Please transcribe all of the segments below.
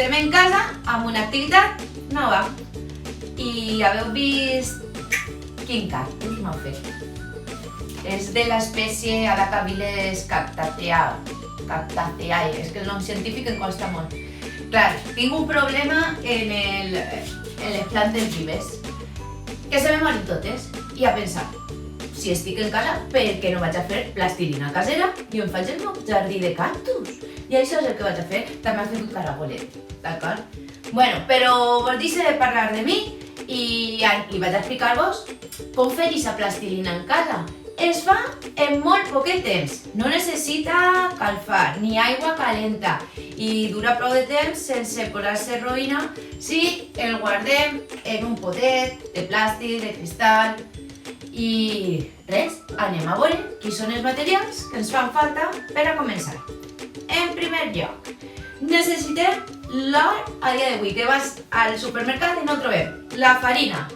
estem en casa amb una activitat nova i haveu vist quin cactus m'heu fet. És de l'espècie Adacaviles cactaceae. És que el nom científic em costa molt. Clar, tinc un problema en les plantes vives, que se me moren totes. I a pensar, si estic en casa, per què no vaig a fer plastilina casera i em faig el meu jardí de cactus? I això és el que vaig a fer. També he fet un caragolet, d'acord? Bueno, però vos deixo de parlar de mi i vaig a explicar-vos com fer aquesta plastilina en casa. Es fa en molt poquet temps, no necessita calfar ni aigua calenta i dura prou de temps sense posar-se roïna si el guardem en un potet de plàstic, de cristal. I res, anem a veure quins són els materials que ens fan falta per a començar. En primer lloc, necessitem l'or a dia d'avui, que vas al supermercat i no el trobem. La farina.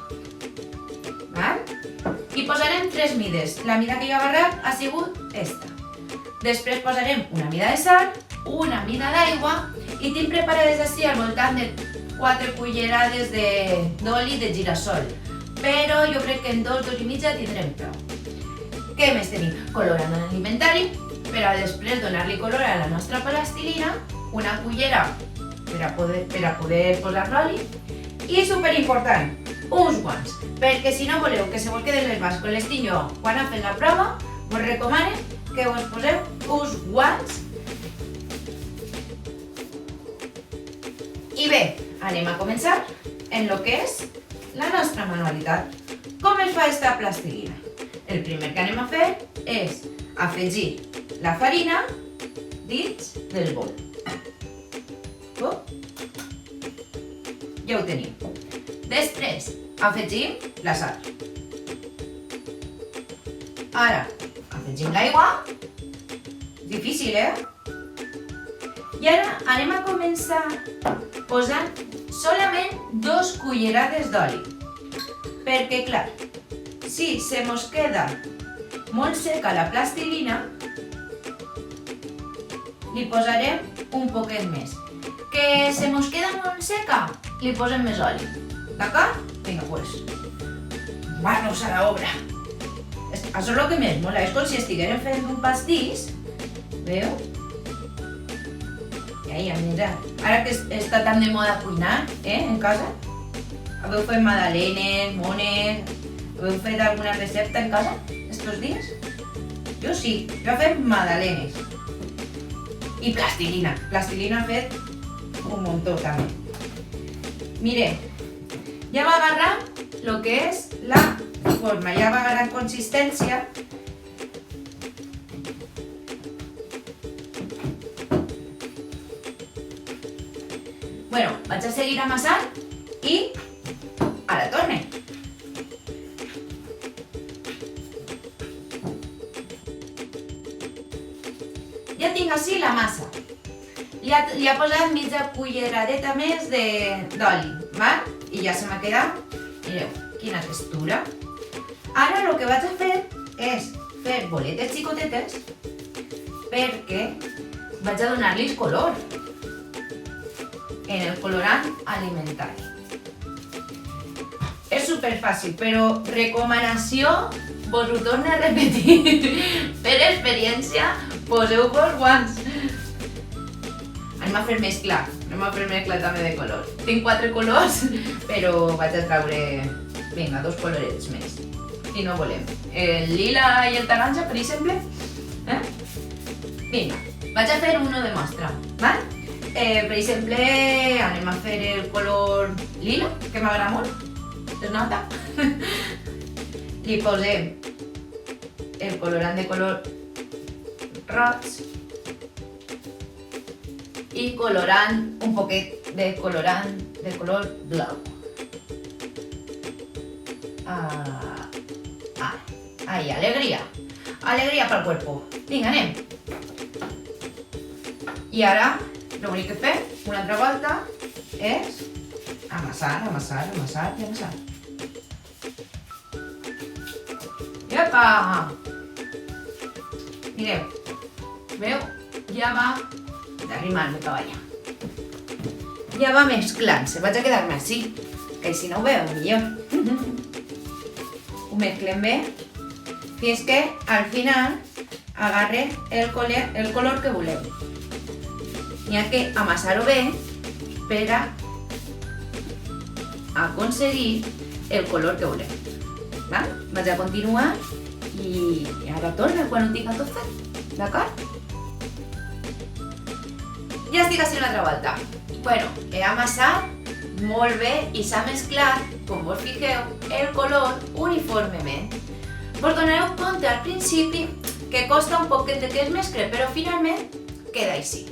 I posarem 3 mides. La mida que jo he agarrat ha sigut esta. Després posarem una mida de sal, una mida d'aigua i tinc preparades així al voltant de 4 cullerades d'oli de girassol. Però jo crec que en 2 i mitja tindrem prou. Què més tenim? Colorant alimentari, per a després donar-li color a la nostra plastilina, una cullera per a poder posar l'oli i, superimportant, uns guants, perquè si no voleu que se vos queden les mans com les tinc jo quan ha fet la prova, vos recomano que vos poseu uns guants. I bé, anem a començar en lo que és la nostra manualitat. Com es fa esta plastilina? El primer que anem a fer és afegir la farina dins del bol. Ja ho tenim. Després afegim la sal. Ara afegim l'aigua. Difícil, I ara anem a començar posant solament 2 cullerades d'oli. Perquè, clar, si se mos queda molt seca la plastilina, li posarem un poquet més. Que se mos queda molt seca, li posem més oli. D'acord? Vinga, pues, manos a la obra. Això és el que més mola, és com si estiguérem fent un pastís. Veu? I mira, ara que està tan de moda cuinar, en casa, haveu fet magdalenes, mones, haveu fet alguna recepta en casa estos dies? Jo sí, jo he fet magdalenes. I plastilina. Plastilina he fet un muntó també. Mireu, ja va agarrar el que és la forma, ja va agarrar consistència. Bueno, vaig a seguir amassant i ara torne. Ja tinc així la massa. Li ha posat mitja culleradeta més d'oli, i ja se m'ha quedat, mireu, quina textura. Ara el que vaig a fer és fer boletes xicotetes perquè vaig a donar-los color en el colorant alimentari. És superfàcil, però recomanació, vos ho torno a repetir, per experiència, poseu-vos guants. Anem a fer mescla també de colors. Tinc 4 colors, però vaig a traure, vinga, 2 colorets més. I no volem. El lila i el taronja, per exemple. Vinga, vaig a fer uno de mostra, val? Per exemple, anem a fer el color lila, que m'agrada molt. Es nota? Li posem el colorant de color roig i colorant, un poquet de colorant de color blau. Ahí, alegría. Alegría para el cuerpo. Vinga, anem. I ara, l'únic que fem, una altra volta, és amassar, amassar, amassar i amassar. Iepa! Mireu, veu? Ja va d'arrimar-me cap allà. ja va mesclant-se. Vaig a quedar-me així, que així no ho veu millor. Ho mesclem bé fins que al final agarre el color que volem. N'hi ha que amassar-ho bé per a aconseguir el color que volem. Vaig a continuar i ara torno quan ho tinc tot fet, d'acord? Ja estic així una altra volta. Bueno, he amassat molt bé i s'ha mesclat, com vos fixeu, el color uniformement. Vos donareu compte al principi que costa un poquet de que es mescle, però finalment queda així.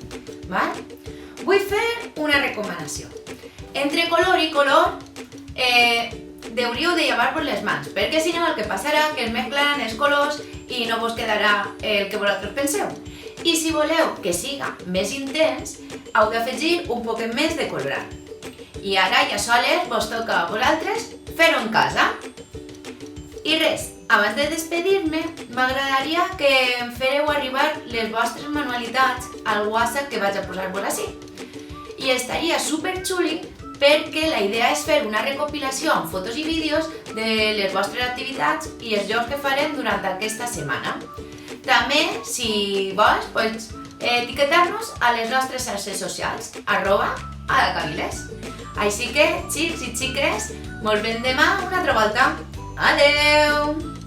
Vull fer una recomanació. Entre color i color hauríeu de llevar-vos les mans, perquè si no el que passarà que es mesclaran els colors i no vos quedarà el que vosaltres penseu. I si voleu que siga més intens, heu d'afegir un poquet més de colorant. I ara ja soles vos toca a vosaltres fer-ho en casa. I res, abans de despedir-me, m'agradaria que em fareu arribar les vostres manualitats al WhatsApp que vaig a posar-vos així. I estaria superxuli perquè la idea és fer una recopilació amb fotos i vídeos de les vostres activitats i els jocs que farem durant aquesta setmana. També, si vols, pots etiquetar-nos a les nostres xarxes socials, @adacaviles. Així que, xics i xiques, mos veiem demà una altra volta. Adeu!